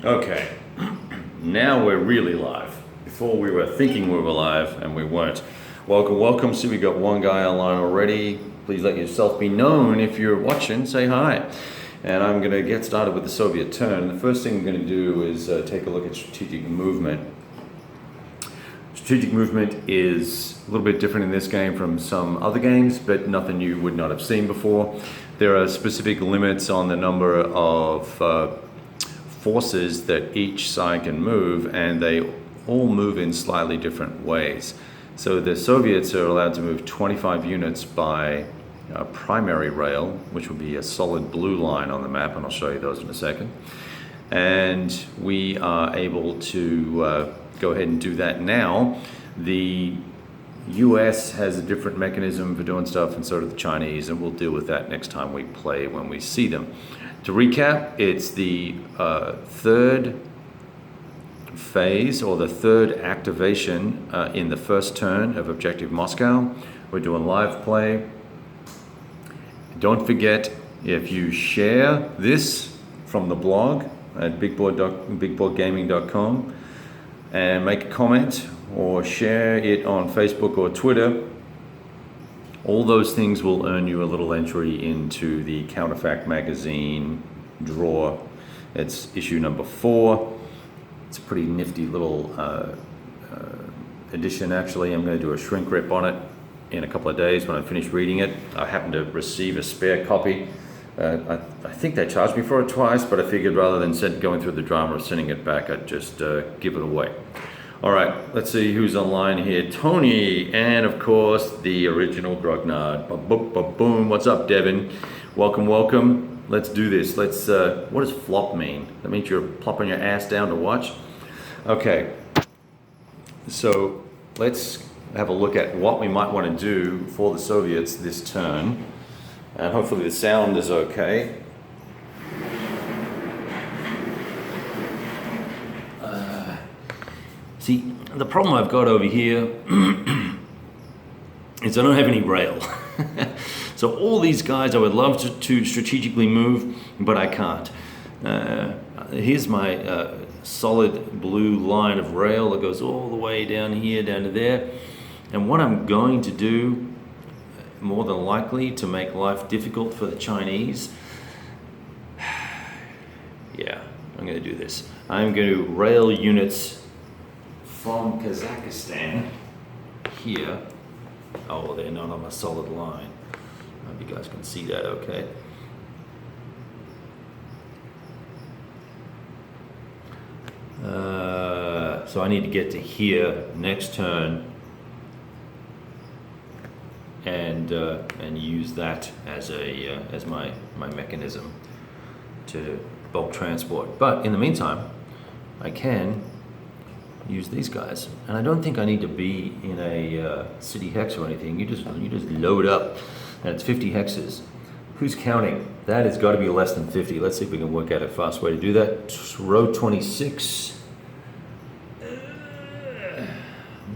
Okay, now we're really live. Before we were thinking we were live and we weren't. Welcome, welcome. See, we got one guy online already. Please let yourself be known if you're watching. Say hi. And I'm going to get started with the Soviet turn. The first thing I'm going to do is take a look at strategic movement. Strategic movement is a little bit different in this game from some other games, but nothing you would not have seen before. There are specific limits on the number of forces that each side can move, and they all move in slightly different ways. So the Soviets are allowed to move 25 units by primary rail, which will be a solid blue line on the map, and I'll show you those in a second. And we are able to go ahead and do that now. The US has a different mechanism for doing stuff, and so do the Chinese, and we'll deal with that next time we play when we see them. To recap, it's the third phase, or the third activation in the first turn of Objective Moscow. We're doing live play. Don't forget, if you share this from the blog at bigboardgaming.com and make a comment or share it on Facebook or Twitter, all those things will earn you a little entry into the Counterfact magazine drawer. It's issue number 4. It's a pretty nifty little edition, actually. I'm going to do a shrink wrap on it in a couple of days when I finish reading it. I happen to receive a spare copy. I think they charged me for it twice, but I figured rather than going through the drama of sending it back, I'd just give it away. All right, let's see who's online here. Tony, and of course, the original Grognard. Boom, what's up, Devin? Welcome, welcome. Let's do this. Let's, what does flop mean? That means you're plopping your ass down to watch? Okay, so let's have a look at what we might want to do for the Soviets this turn. And hopefully the sound is okay. See, the problem I've got over here is I don't have any rail. So all these guys I would love to strategically move, but I can't. Here's my solid blue line of rail that goes all the way down here, down to there. And what I'm going to do, more than likely, to make life difficult for the Chinese, yeah, I'm going to do this. I'm going to rail units from Kazakhstan here. Oh, they're not on a solid line. I hope you guys can see that okay. So I need to get to here next turn and use that as my mechanism to bulk transport. But in the meantime, I can use these guys, and I don't think I need to be in a city hex or anything. You just load up, and it's 50 hexes. Who's counting? That has got to be less than 50. Let's see if we can work out a fast way to do that. Row 26. We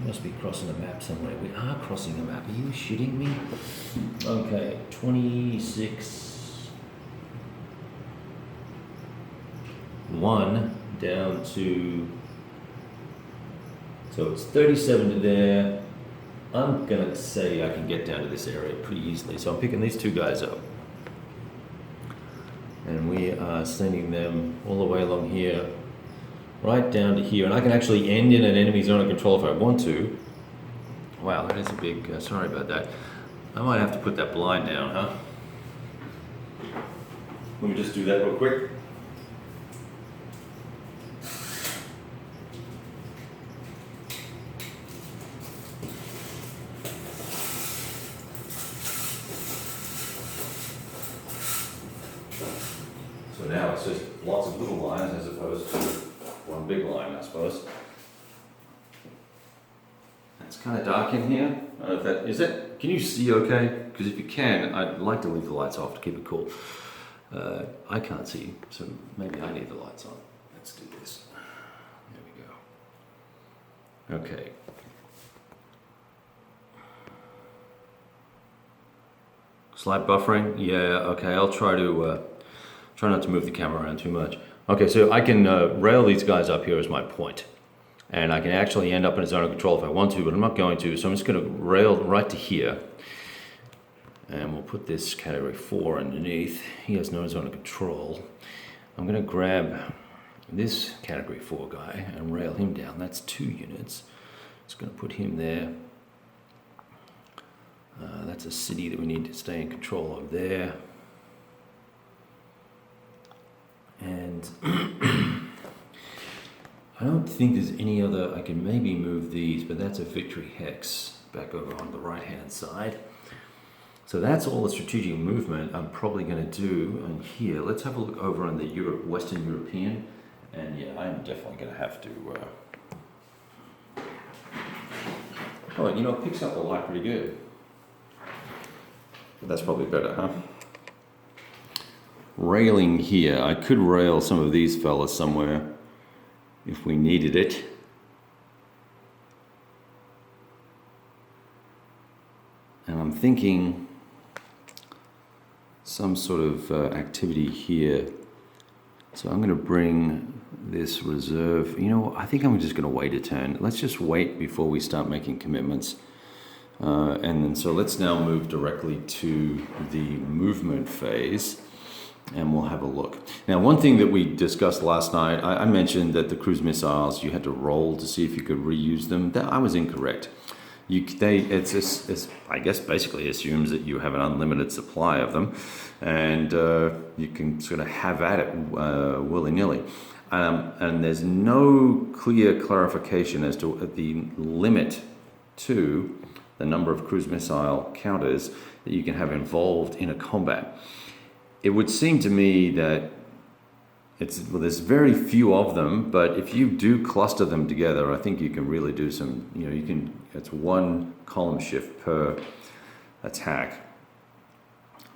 must be crossing a map somewhere. We are crossing a map. Are you shitting me? Okay, 26. 1 down to. So it's 37 to there. I'm gonna say I can get down to this area pretty easily. So I'm picking these two guys up. And we are sending them all the way along here, right down to here. And I can actually end in an enemy zone of control if I want to. Wow, that is a big, sorry about that. I might have to put that blind down, huh? Let me just do that real quick. So now it's just lots of little lines as opposed to one big line, I suppose. It's kind of dark in here. I don't know if that, is it? Can you see okay? Because if you can, I'd like to leave the lights off to keep it cool. I can't see, so maybe I need the lights on. Let's do this. There we go. Okay. Slight buffering? Yeah, okay, I'll try not to move the camera around too much. Okay, so I can rail these guys up here as my point. And I can actually end up in a zone of control if I want to, but I'm not going to. So I'm just going to rail right to here. And we'll put this category 4 underneath. He has no zone of control. I'm going to grab this category 4 guy and rail him down. That's 2 units. Just going to put him there. That's a city that we need to stay in control of there. And I don't think there's any other. I can maybe move these, but that's a victory hex back over on the right hand side. So that's all the strategic movement I'm probably going to do on here. Let's have a look over on the Western European. And yeah, I'm definitely going to have to... Oh, you know, it picks up the light pretty good. But that's probably better, huh? Railing here. I could rail some of these fellas somewhere if we needed it. And I'm thinking some sort of activity here. So I'm going to bring this reserve. You know, I think I'm just going to wait a turn. Let's just wait before we start making commitments. And then so let's now move directly to the movement phase. And we'll have a look. Now, one thing that we discussed last night, I mentioned that the cruise missiles, you had to roll to see if you could reuse them. I was incorrect. It's I guess basically assumes that you have an unlimited supply of them, and you can sort of have at it willy-nilly. And there's no clear clarification as to the limit to the number of cruise missile counters that you can have involved in a combat. It would seem to me that there's very few of them, but if you do cluster them together, I think you can really do some, it's 1 column shift per attack.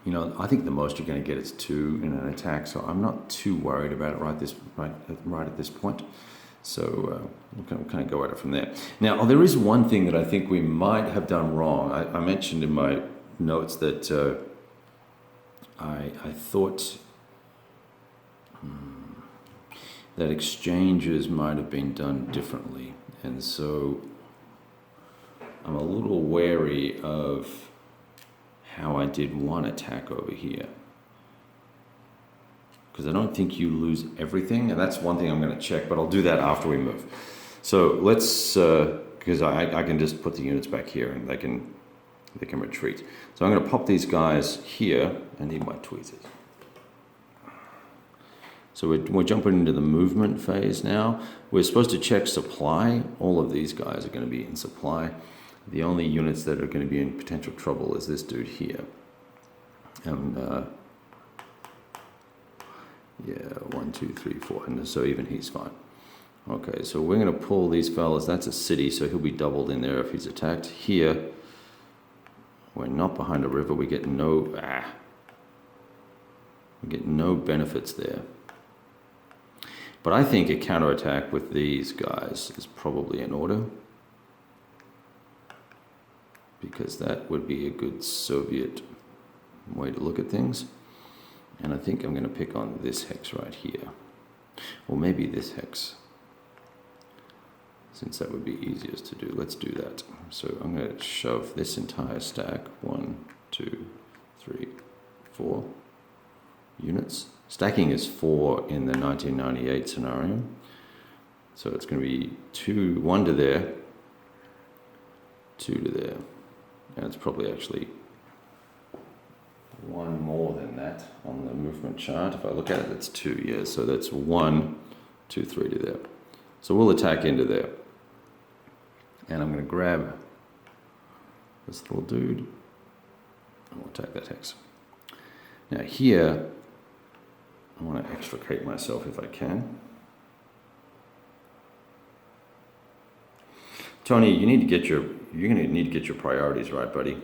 I think the most you're going to get is 2 in an attack, so I'm not too worried about it right at this point. So we'll kind of go at it from there. Now, there is one thing that I think we might have done wrong. I mentioned in my notes that I thought that exchanges might have been done differently, and so I'm a little wary of how I did 1 attack over here, because I don't think you lose everything, and that's one thing I'm going to check, but I'll do that after we move. So let's, because I can just put the units back here and they can retreat. So I'm going to pop these guys here. I need my tweezers. So we're jumping into the movement phase now. We're supposed to check supply. All of these guys are going to be in supply. The only units that are going to be in potential trouble is this dude here. And yeah, 1, 2, 3, 4, and so even he's fine. Okay, so we're going to pull these fellas. That's a city, so he'll be doubled in there if he's attacked. Here, we're not behind a river. We get no benefits there. But I think a counterattack with these guys is probably in order, because that would be a good Soviet way to look at things. And I think I'm going to pick on this hex right here, or maybe this hex, since that would be easiest to do. Let's do that. So I'm going to shove this entire stack, 1, 2, 3, 4 units. Stacking is 4 in the 1998 scenario. So it's going to be 1 to there, 2 to there. And it's probably actually 1 more than that on the movement chart. If I look at it, it's 2, yeah. So that's 1, 2, 3 to there. So we'll attack into there. And I'm going to grab this little dude, and we'll attack that hex. Now here, I want to extricate myself if I can. Tony, you're going to need to get your priorities right, buddy.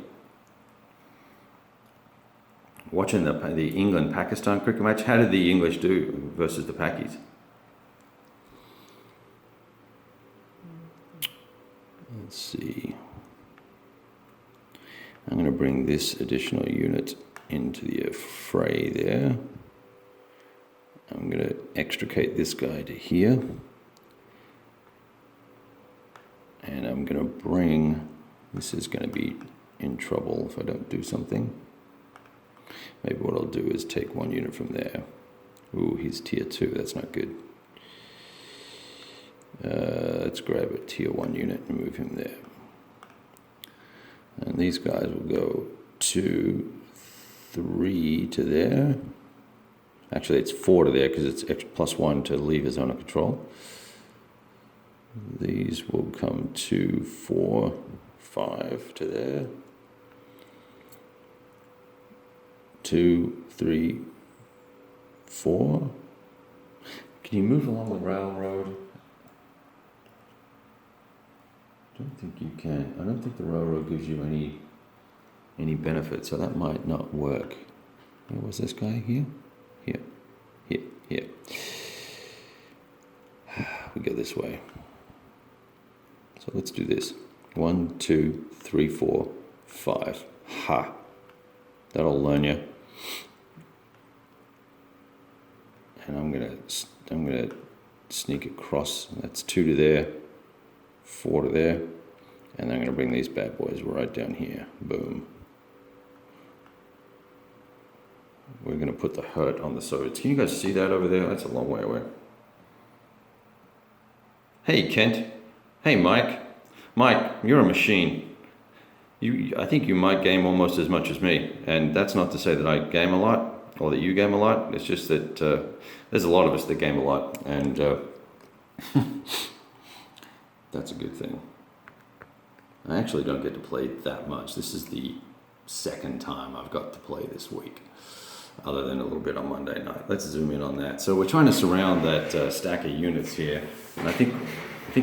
Watching the England-Pakistan cricket match, how did the English do versus the Pakis? Let's see. I'm going to bring this additional unit into the fray there. I'm I'm going to extricate this guy to here. And I'm going to bring, this is going to be in trouble if I don't do something. Maybe what I'll do is take 1 unit from there. Ooh, he's tier 2, that's not good. Let's grab a tier 1 unit and move him there. And these guys will go 2, 3 to there. Actually, it's 4 to there because it's extra +1 to leave his zone of control. These will come 2, 4, 5 to there. 2, 3, 4. Can you move along the railroad? I don't think you can. I don't think the railroad gives you any benefit, so that might not work. Where was this guy? Here? Here. Here. Here. We go this way. So let's do this. 1, 2, 3, 4, 5. Ha! That'll learn you. And I'm gonna sneak across. That's 2 to there, 4 to there, and then I'm gonna bring these bad boys right down here. Boom. We're gonna put the hurt on the Soviets. Can you guys see that over there? That's a long way away. Hey, Kent. Hey, Mike. Mike, you're a machine. I think you might game almost as much as me, and that's not to say that I game a lot or that you game a lot. It's just that there's a lot of us that game a lot, and that's a good thing. I actually don't get to play that much. This is the second time I've got to play this week, other than a little bit on Monday night. Let's zoom in on that. So we're trying to surround that stack of units here, and I think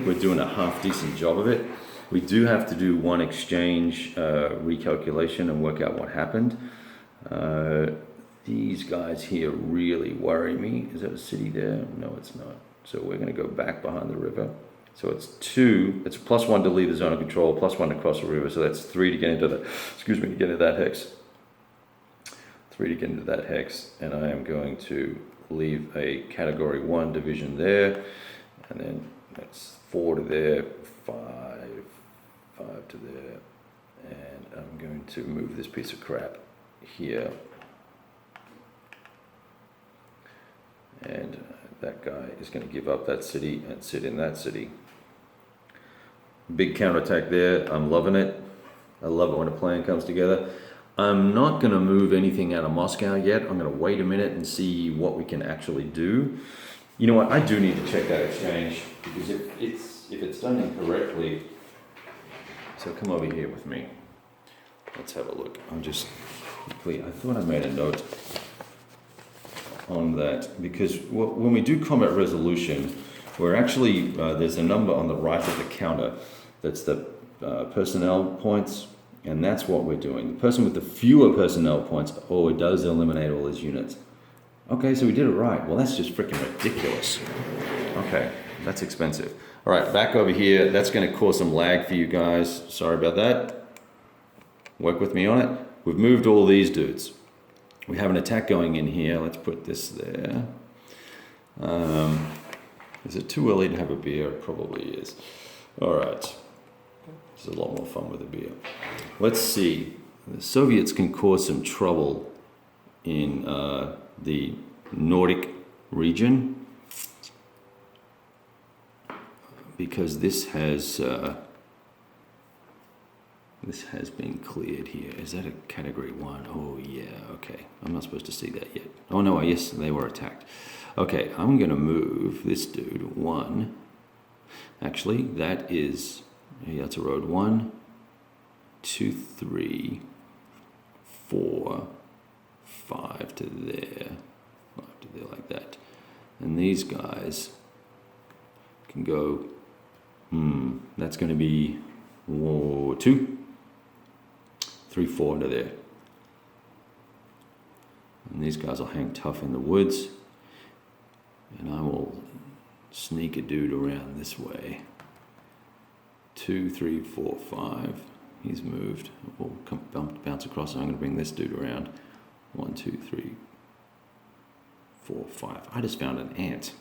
we're doing a half decent job of it. We do have to do one exchange recalculation and work out what happened. These guys here really worry me. Is that a city there? No, it's not. So we're going to go back behind the river. So it's 2. It's +1 to leave the zone of control, +1 to cross the river. So that's 3 to get into the, to get into that hex. 3 to get into that hex. And I am going to leave a category 1 division there. And then that's 4 to there, 5 to there. And I'm going to move this piece of crap here. And that guy is going to give up that city and sit in that city. Big counterattack there. I'm loving it. I love it when a plan comes together. I'm not going to move anything out of Moscow yet. I'm going to wait a minute and see what we can actually do. You know what? I do need to check that exchange, because if it's done incorrectly. So come over here with me. Let's have a look. I thought I made a note on that, because when we do combat resolution, we're actually, there's a number on the right of the counter that's the personnel points, and that's what we're doing. The person with the fewer personnel points, it does eliminate all his units. Okay, so we did it right. Well, that's just freaking ridiculous. Okay, that's expensive. All right, back over here. That's going to cause some lag for you guys. Sorry about that. Work with me on it. We've moved all these dudes. We have an attack going in here. Let's put this there. Is it too early to have a beer? It probably is. All right. It's a lot more fun with a beer. Let's see. The Soviets can cause some trouble in the Nordic region, because this has been cleared here. Is that a category 1? Oh yeah, okay. I'm not supposed to see that yet. Oh no, yes, they were attacked. Okay, I'm gonna move this dude 1. Actually, that's a road. 1, 2, 3, 4, 5 to there, 5 to there like that. And these guys can go, that's gonna be 2, 3, 4 into there. And these guys will hang tough in the woods. And I will sneak a dude around this way. 2, 3, 4, 5. He's moved. We'll bounce across, and I'm going to bring this dude around. 1, 2, 3, 4, 5. I just found an ant.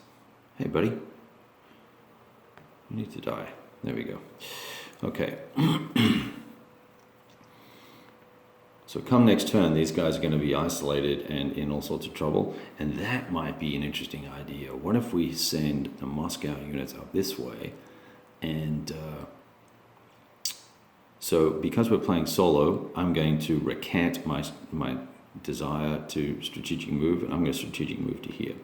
Hey, buddy. You need to die. There we go. Okay. So come next turn, these guys are going to be isolated and in all sorts of trouble. And that might be an interesting idea. What if we send the Moscow units up this way? And so because we're playing solo, I'm going to recant my desire to strategic move, and I'm going to strategic move to here.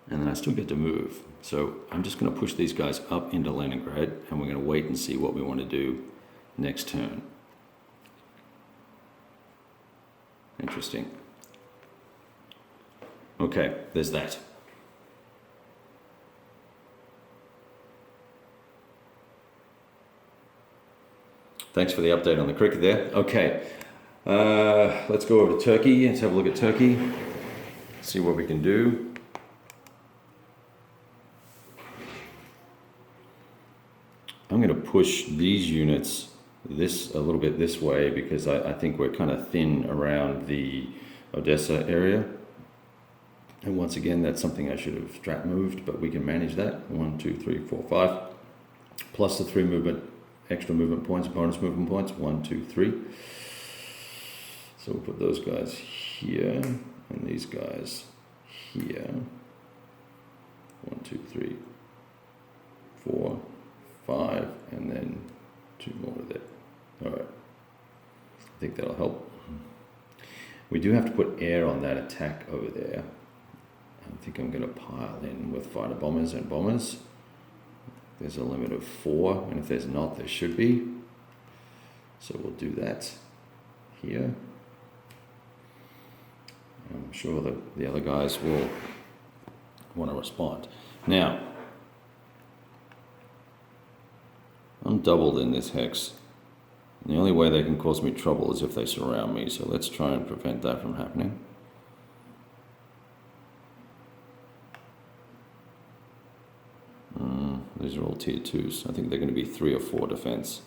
And then I still get to move. So I'm just going to push these guys up into Leningrad, and we're going to wait and see what we want to do next turn. Interesting. Okay, there's that. Thanks for the update on the cricket there. Okay, let's go over to Turkey. Let's have a look at Turkey. See what we can do. I'm going to push these units a little bit this way because I think we're kind of thin around the Odessa area. And once again, that's something I should have strat moved, but we can manage that. 1, 2, 3, 4, 5. Plus the 3 extra movement points, bonus movement points. 1, 2, 3. So we'll put those guys here and these guys here. 1, 2, 3, 4, 5, and then 2 more there. All right. I think that'll help. We do have to put air on that attack over there. I think I'm going to pile in with fighter bombers and bombers. There's a limit of 4, and if there's not, there should be. So we'll do that here. I'm sure that the other guys will want to respond. Now, I'm doubled in this hex. And the only way they can cause me trouble is if they surround me, so let's try and prevent that from happening. These are all tier 2s. I think they're going to be 3 or 4 defense.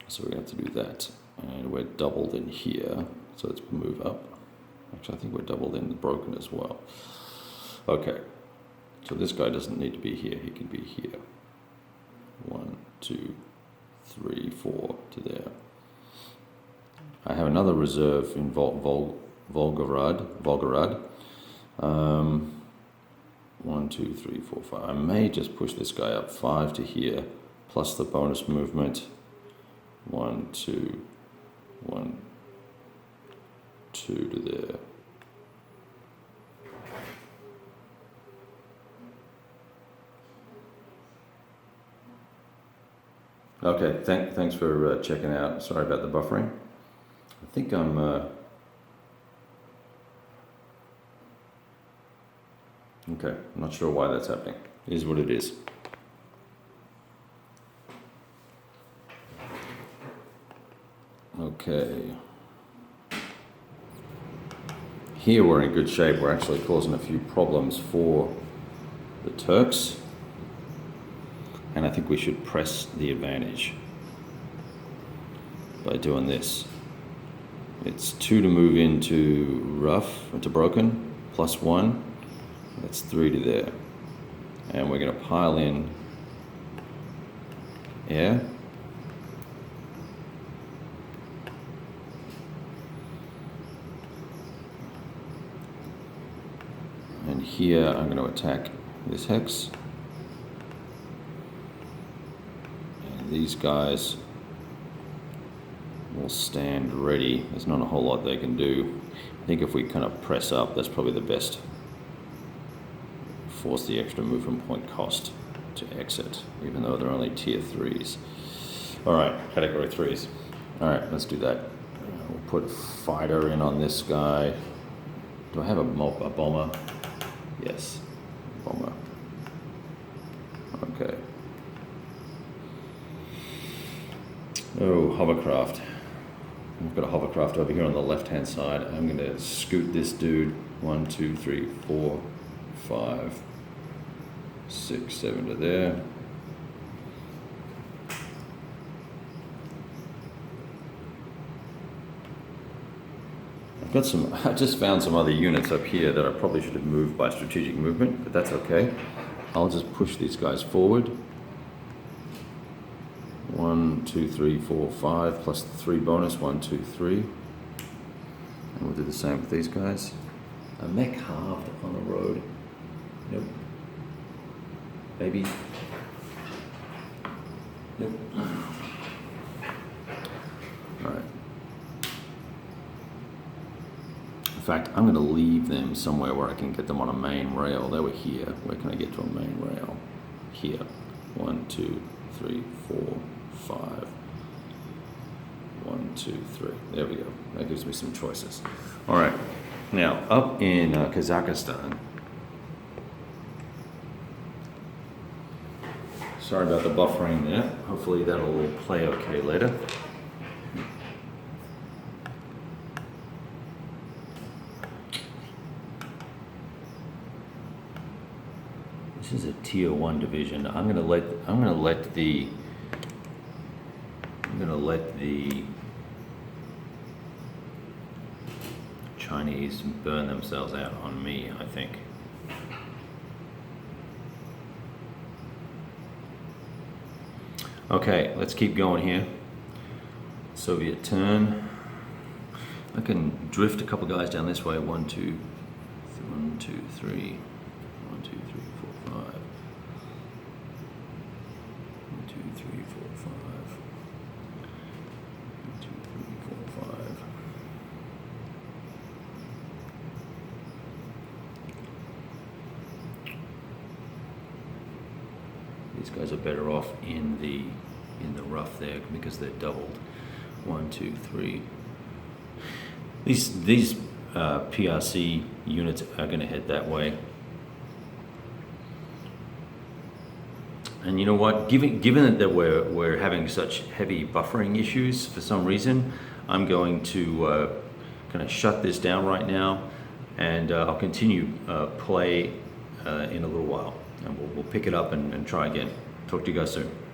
So we have to do that. And we're doubled in here, so let's move up. Actually, I think we're doubled in the broken as well. Okay, so this guy doesn't need to be here, he can be here. 1, 2, 3, 4 to there. I have another reserve in Volgograd. 1, 2, 3, 4, 5. I may just push this guy up 5 to here, plus the bonus movement. 1, 2, 1, 2 to there. Okay, thanks for checking out. Sorry about the buffering. I think I'm okay, I'm not sure why that's happening. It is what it is. Okay. Here we're in good shape. We're actually causing a few problems for the Turks. And I think we should press the advantage by doing this. It's 2 to move into rough, into broken, plus 1. That's 3 to there. And we're going to pile in air. And here I'm going to attack this hex. And these guys will stand ready. There's not a whole lot they can do. I think if we kind of press up, that's probably the best. Force the extra movement point cost to exit, even though they're only tier 3s. Alright, category 3s. Alright, let's do that. We'll put fighter in on this guy. Do I have a bomber? Yes, bomber. Okay. Oh, hovercraft. I've got a hovercraft over here on the left hand side. I'm going to scoot this dude 1, 2, 3, 4, 5, 6, 7 to there. got some. I just found some other units up here that I probably should have moved by strategic movement, but that's okay. I'll just push these guys forward. 1, 2, 3, 4, 5 plus the 3 bonus. 1, 2, 3. And we'll do the same with these guys. A mech halved on the road. Nope. Maybe. Nope. All right. In fact, I'm going to leave them somewhere where I can get them on a main rail. They were here. Where can I get to a main rail? Here. 1, 2, 3, 4, 5. 1, 2, 3. There we go. That gives me some choices. All right. Now, up in Kazakhstan. Sorry about the buffering there. Hopefully that'll play okay later. This is a Tier 1 division. I'm gonna let the Chinese burn themselves out on me, I think. Okay, let's keep going here. Soviet turn. I can drift a couple guys down this way. 1, 2, 3. 1, 2, 3. 1, 2, 3, 4, 5. 1, 2, 3, 4, 5. 1, 2, 3, 4, 5. These guys are better off in the rough there because they're doubled. 1, 2, 3. These PRC units are going to head that way. And you know what? Given that we're having such heavy buffering issues for some reason, I'm going to kind of shut this down right now, and I'll continue play in a little while, and we'll pick it up and try again. Talk to you guys soon.